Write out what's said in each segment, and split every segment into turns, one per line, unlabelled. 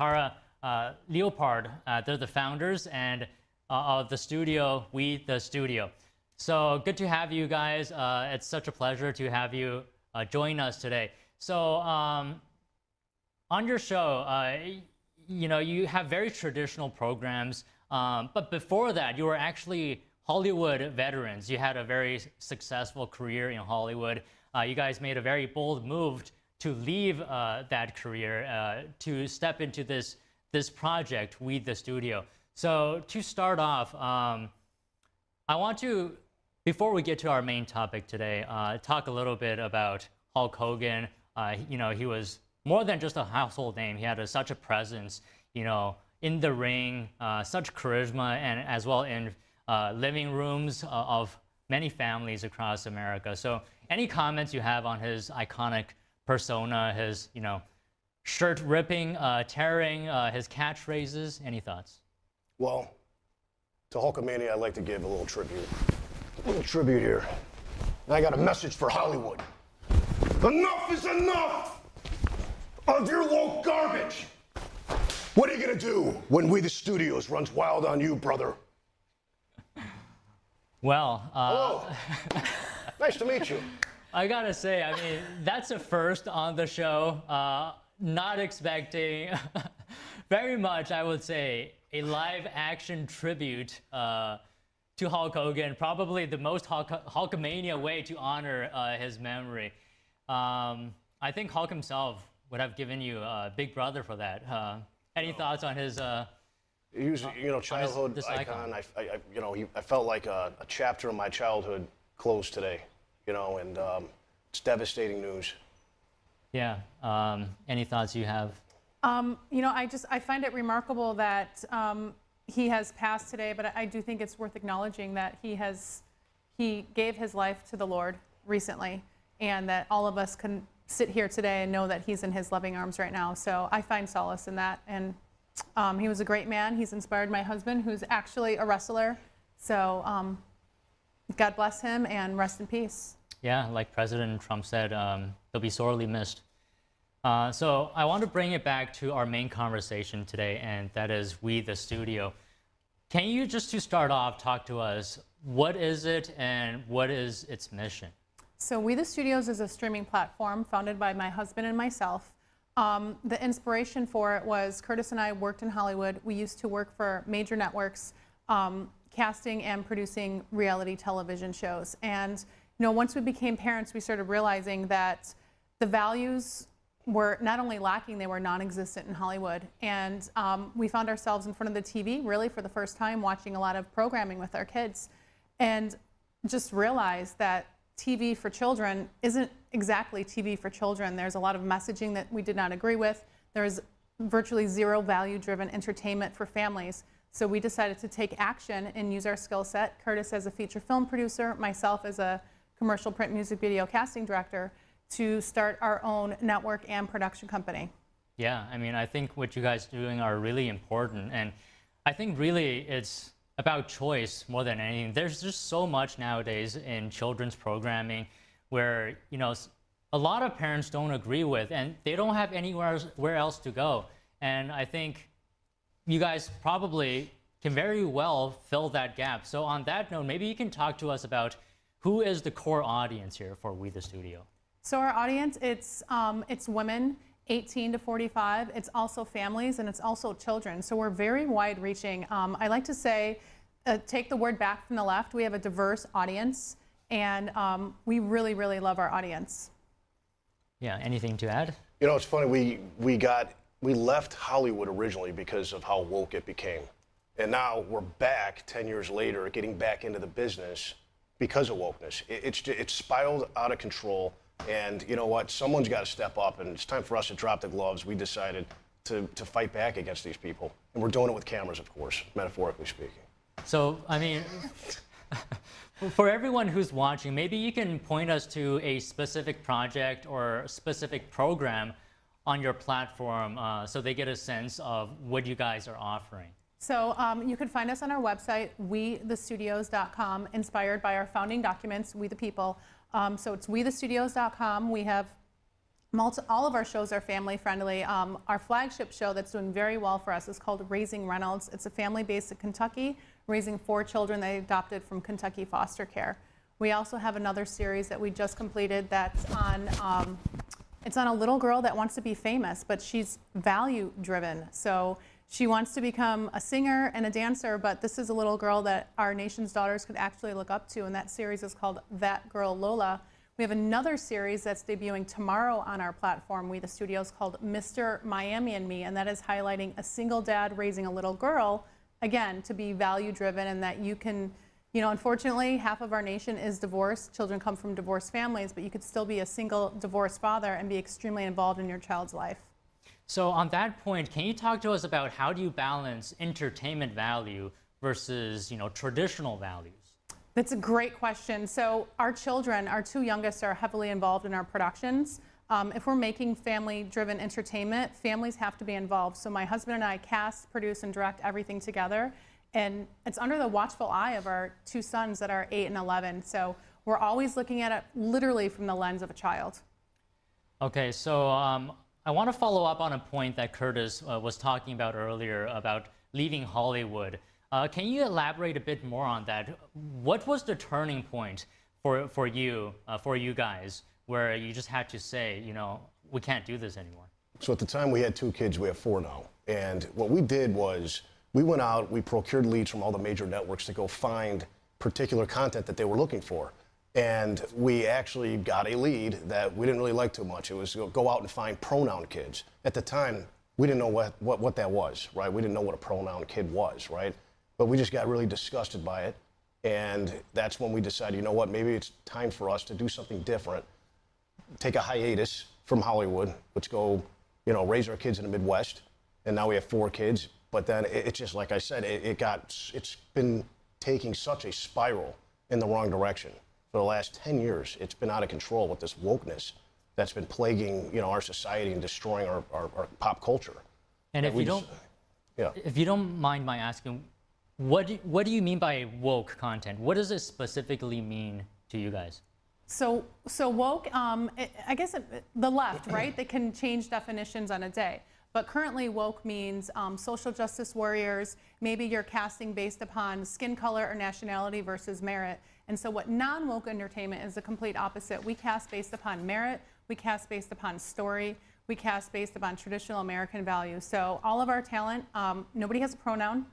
Tara Leopard. They're the founders and of the studio, We the Studio. So good to have you guys. It's such a pleasure to have you join us today. So on your show, you have very traditional programs, but before that, you were actually Hollywood veterans. You had a very successful career in Hollywood. You guys made a very bold move to leave that career to step into this project, We the Studio. So to start off, I want to, before we get to our main topic today, talk a little bit about Hulk Hogan. He was more than just a household name. He had such a presence, in the ring, such charisma, and as well in living rooms of many families across America. So any comments you have on his iconic persona, his, shirt ripping, tearing, his catchphrases, any thoughts?
Well, to Hulkamania, I'd like to give a little tribute. A little tribute here. And I got a message for Hollywood. Enough is enough of your woke garbage. What are you gonna do when We the Studios runs wild on you, brother?
Well,
hello. Nice to meet you.
I gotta say, that's a first on the show. Not expecting very much, I would say, a live action tribute to Hulk Hogan, probably the most Hulkamania way to honor his memory. I think Hulk himself would have given you a big brother for that. Any thoughts on his?
He was, childhood icon. I felt like a chapter of my childhood closed today, and it's devastating news.
Yeah. Any thoughts you have?
I find it remarkable that he has passed today, but I do think it's worth acknowledging that he gave his life to the Lord recently, and that all of us can sit here today and know that he's in his loving arms right now. So I find solace in that. And he was a great man. He's inspired my husband, who's actually a wrestler. So God bless him and rest in peace.
Yeah, like President Trump said, he'll be sorely missed. So I want to bring it back to our main conversation today, and that is We the Studio. Can you, just to start off, talk to us, what is it and what is its mission?
So We the Studios is a streaming platform founded by my husband and myself. The inspiration for it was Curtis and I worked in Hollywood. We used to work for major networks, casting and producing reality television shows. And once we became parents, we started realizing that the values were not only lacking, they were non-existent in Hollywood. And we found ourselves in front of the TV really for the first time, watching a lot of programming with our kids, and just realized that TV for children isn't exactly TV for children. There's a lot of messaging that we did not agree with. There's virtually zero value-driven entertainment for families. So we decided to take action and use our skill set, Curtis as a feature film producer, myself as a commercial print music video casting director, to start our own network and production company.
Yeah, I think what you guys are doing are really important. And I think really it's about choice more than anything. There's just so much nowadays in children's programming where, a lot of parents don't agree with, and they don't have anywhere else to go. And I think you guys probably can very well fill that gap. So on that note, maybe you can talk to us about who is the core audience here for We the Studio.
So our audience, it's women 18 to 45. It's also families, and it's also children. So we're very wide-reaching. I like to say, take the word back from the left. We have a diverse audience, and we really, really love our audience.
Yeah. Anything to add?
It's funny. We left Hollywood originally because of how woke it became, and now we're back 10 years later, getting back into the business because of wokeness. It's spiraled out of control. And you know what? Someone's got to step up, and it's time for us to drop the gloves. We decided to fight back against these people. And we're doing it with cameras, of course, metaphorically speaking.
So, for everyone who's watching, maybe you can point us to a specific project or a specific program on your platform so they get a sense of what you guys are offering.
So you can find us on our website, wethestudios.com, inspired by our founding documents, We the People. So it's wethestudios.com. We have All of our shows are family friendly. Our flagship show that's doing very well for us is called Raising Reynolds. It's a family based in Kentucky, raising 4 children they adopted from Kentucky foster care. We also have another series that we just completed that's on, it's on a little girl that wants to be famous, but she's value driven. So she wants to become a singer and a dancer, but this is a little girl that our nation's daughters could actually look up to, and that series is called That Girl Lola. We have another series that's debuting tomorrow on our platform, We the Studios, called Mr. Miami and Me, and that is highlighting a single dad raising a little girl, again, to be value-driven, and that you can, you know, unfortunately, half of our nation is divorced. Children come from divorced families, but you could still be a single divorced father and be extremely involved in your child's life.
So on that point, can you talk to us about how do you balance entertainment value versus, you know, traditional values?
That's a great question. So our children, our 2 youngest, are heavily involved in our productions. If we're making family-driven entertainment, families have to be involved. So my husband and I cast, produce, and direct everything together. And it's under the watchful eye of our 2 sons that are 8 and 11. So we're always looking at it literally from the lens of a child.
Okay, so I want to follow up on a point that Curtis was talking about earlier about leaving Hollywood. Can you elaborate a bit more on that? What was the turning point for you guys, where you just had to say, you know, we can't do this anymore?
So at the time we had 2 kids, we have 4 now. And what we did was we went out, we procured leads from all the major networks to go find particular content that they were looking for. And we actually got a lead that we didn't really like too much. It was go out and find pronoun kids. At the time, we didn't know what that was, right? We didn't know what a pronoun kid was, right? But we just got really disgusted by it. And that's when we decided, you know what, maybe it's time for us to do something different. Take a hiatus from Hollywood. Let's go, you know, raise our kids in the Midwest. And now we have 4 kids. But then it's just, like I said, it's been taking such a spiral in the wrong direction. For the last 10 years, it's been out of control with this wokeness that's been plaguing, you know, our society and destroying our pop culture.
And if you don't mind my asking, what do you mean by woke content? What does it specifically mean to you guys?
So woke, I guess the left, right? They can change definitions on a day. But currently woke means social justice warriors. Maybe you're casting based upon skin color or nationality versus merit. And so what non-woke entertainment is the complete opposite. We cast based upon merit. We cast based upon story. We cast based upon traditional American values. So all of our talent, nobody has a pronoun,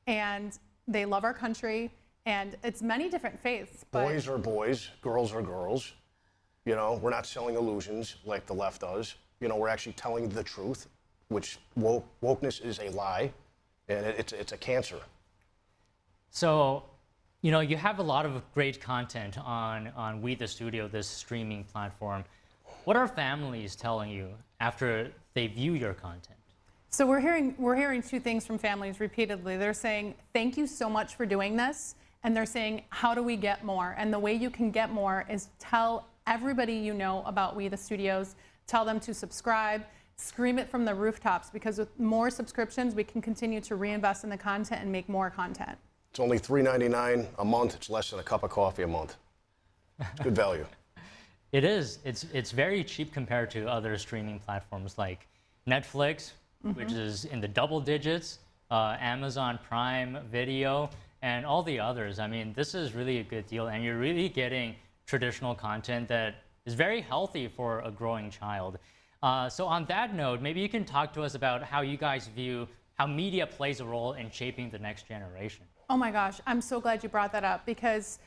and they love our country, and it's many different faiths. But
boys are boys, girls are girls. You know, we're not selling illusions like the left does. You know, we're actually telling the truth, which wokeness is a lie, and it's a cancer.
So, you know, you have a lot of great content on We the Studio, this streaming platform. What are families telling you after they view your content?
So we're hearing 2 things from families repeatedly. They're saying, thank you so much for doing this. And they're saying, how do we get more? And the way you can get more is tell everybody you know about We the Studios. Tell them to subscribe. Scream it from the rooftops, because with more subscriptions, we can continue to reinvest in the content and make more content.
It's only $3.99 a month. It's less than a cup of coffee a month. It's good value.
It is. It's very cheap compared to other streaming platforms like Netflix, which is in the double digits, Amazon Prime Video, and all the others. I mean, this is really a good deal, and you're really getting traditional content that is very healthy for a growing child. So on that note, maybe you can talk to us about how you guys view how media plays a role in shaping the next generation.
Oh my gosh, I'm so glad you brought that up, because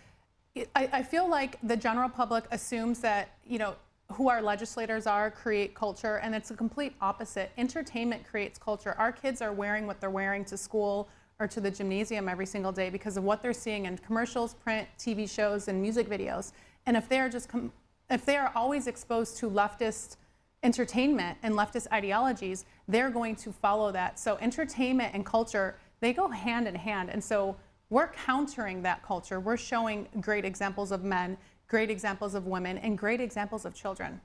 I feel like the general public assumes that, you know, who our legislators are create culture, and it's a complete opposite. Entertainment creates culture. Our kids are wearing what they're wearing to school or to the gymnasium every single day because of what they're seeing in commercials, print, TV shows, and music videos. And if they are always exposed to leftist entertainment and leftist ideologies, they're going to follow that. So entertainment and culture, they go hand in hand. And so we're countering that culture. We're showing great examples of men, great examples of women, and great examples of children.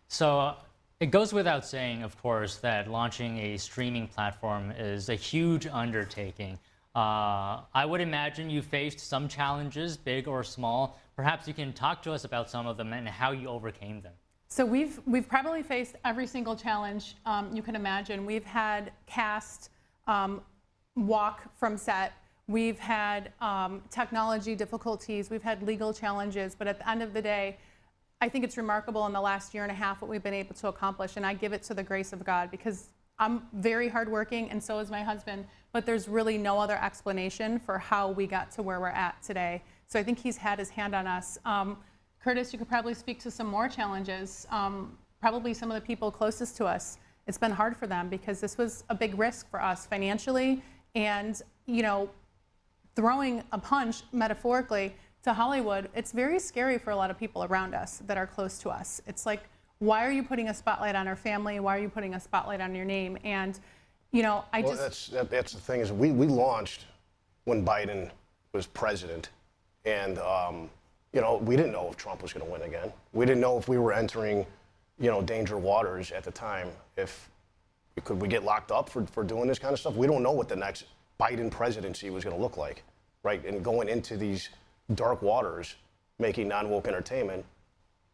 So it goes without saying, of course, that launching a streaming platform is a huge undertaking. I would imagine you faced some challenges, big or small. Perhaps you can talk to us about some of them and how you overcame them.
So we've probably faced every single challenge you can imagine. We've had cast walk from set. We've had technology difficulties. We've had legal challenges. But at the end of the day, I think it's remarkable in the last year and a half what we've been able to accomplish. And I give it to the grace of God, because I'm very hardworking, and so is my husband. But there's really no other explanation for how we got to where we're at today. So I think he's had his hand on us. Curtis, you could probably speak to some more challenges. Probably some of the people closest to us, it's been hard for them because this was a big risk for us financially, and throwing a punch metaphorically to Hollywood, it's very scary for a lot of people around us that are close to us. It's like, why are you putting a spotlight on our family? Why are you putting a spotlight on your name? And
that's the thing is we launched when Biden was president, and we didn't know if Trump was going to win again. We didn't know if we were entering danger waters at the time. Could we get locked up for doing this kind of stuff? We don't know what the next Biden presidency was going to look like, right? And going into these dark waters, making non-woke entertainment,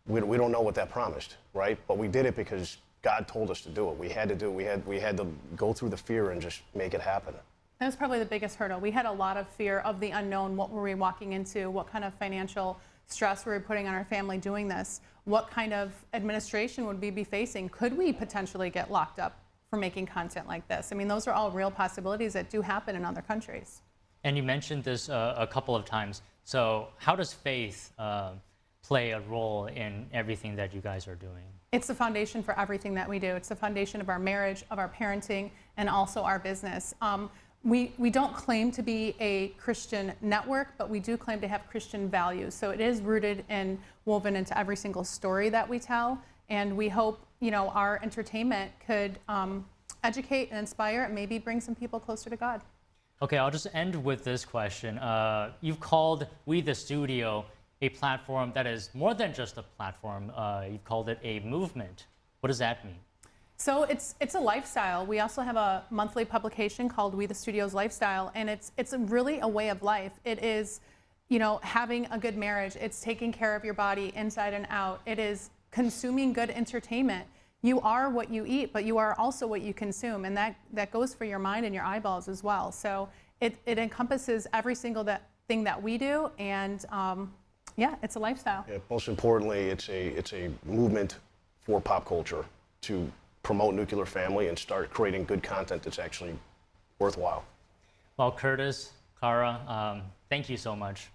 we don't know what that promised, right? But we did it because God told us to do it. We had to do it. We had to go through the fear and just make it happen.
That was probably the biggest hurdle. We had a lot of fear of the unknown. What were we walking into? What kind of financial stress were we putting on our family doing this? What kind of administration would we be facing? Could we potentially get locked up for making content like this? I mean, those are all real possibilities that do happen in other countries.
And you mentioned this a couple of times. So how does faith play a role in everything that you guys are doing?
It's the foundation for everything that we do. It's the foundation of our marriage, of our parenting, and also our business. We don't claim to be a Christian network, but we do claim to have Christian values. So it is rooted and woven into every single story that we tell. And we hope, our entertainment could educate and inspire and maybe bring some people closer to God.
Okay, I'll just end with this question. You've called We the Studio a platform that is more than just a platform. You've called it a movement. What does that mean?
So it's a lifestyle. We also have a monthly publication called We the Studio's Lifestyle, and it's really a way of life. It is, having a good marriage. It's taking care of your body inside and out. It is consuming good entertainment. You are what you eat, but you are also what you consume, and that goes for your mind and your eyeballs as well. So it encompasses every single thing that we do, and yeah, it's a lifestyle.
Yeah, most importantly, it's a movement for pop culture to promote nuclear family and start creating good content that's actually worthwhile.
Well, Curtis, Cara, thank you so much.